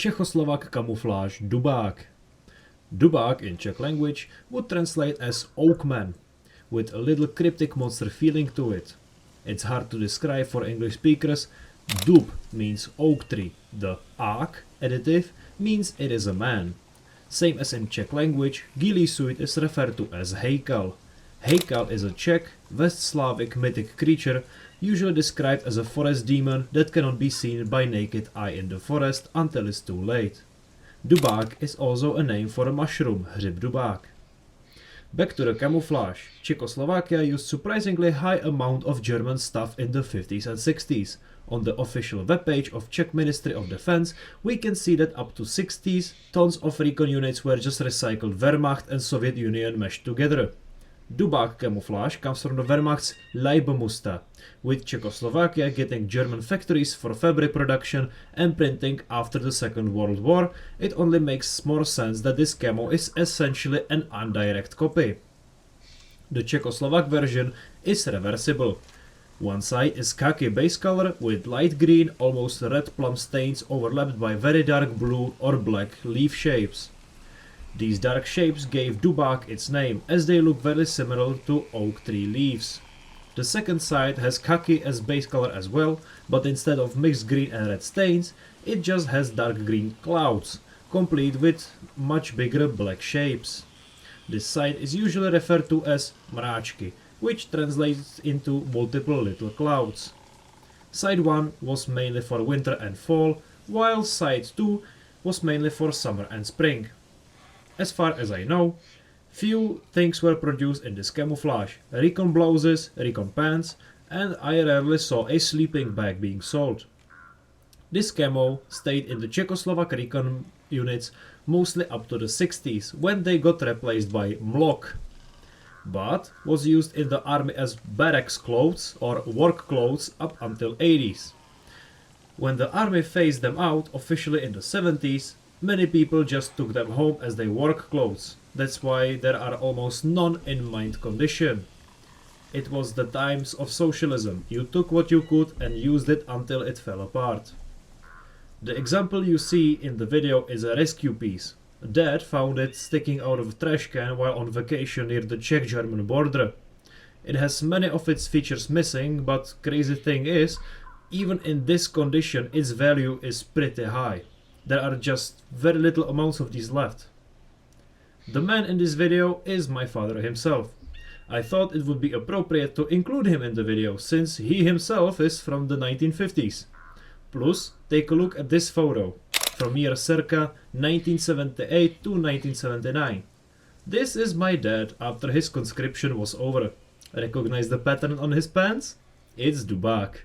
Czechoslovak camouflage Dubák. Dubák in Czech language would translate as oakman, with a little cryptic monster feeling to it. It's hard to describe for English speakers. Dub means oak tree. The ak adjective means it is a man. Same as in Czech language, ghillie suit is referred to as heikal. Heikal is a Czech, West Slavic mythic creature, usually described as a forest demon that cannot be seen by naked eye in the forest until it's too late. Dubák is also a name for a mushroom, hřib dubák. Back to the camouflage. Czechoslovakia used surprisingly high amount of German stuff in the 50s and 60s. On the official webpage of Czech Ministry of Defense, we can see that up to 60s tons of recon units were just recycled Wehrmacht and Soviet Union meshed together. Dubák camouflage comes from the Wehrmacht's Leibermuster, with Czechoslovakia getting German factories for fabric production and printing after the Second World War. It only makes more sense that this camo is essentially an indirect copy. The Czechoslovak version is reversible. One side is khaki base color with light green, almost red plum stains overlapped by very dark blue or black leaf shapes. These dark shapes gave Dubák its name, as they look very similar to oak tree leaves. The second side has khaki as base color as well, but instead of mixed green and red stains, it just has dark green clouds, complete with much bigger black shapes. This side is usually referred to as mráčky, which translates into multiple little clouds. Side 1 was mainly for winter and fall, while side 2 was mainly for summer and spring. As far as I know, few things were produced in this camouflage: recon blouses, recon pants, and I rarely saw a sleeping bag being sold. This camo stayed in the Czechoslovak recon units mostly up to the 60s, when they got replaced by mlok, but was used in the army as barracks clothes or work clothes up until 80s. When the army phased them out officially in the 70s, many people just took them home as their work clothes. That's why there are almost none in mint condition. It was the times of socialism. You took what you could and used it until it fell apart. The example you see in the video is a rescue piece. Dad found it sticking out of a trash can while on vacation near the Czech-German border. It has many of its features missing, but crazy thing is, even in this condition its value is pretty high. There are just very little amounts of these left. The man in this video is my father himself. I thought it would be appropriate to include him in the video, since he himself is from the 1950s. Plus, take a look at this photo, from year circa 1978 to 1979. This is my dad after his conscription was over. Recognize the pattern on his pants? It's Dubák.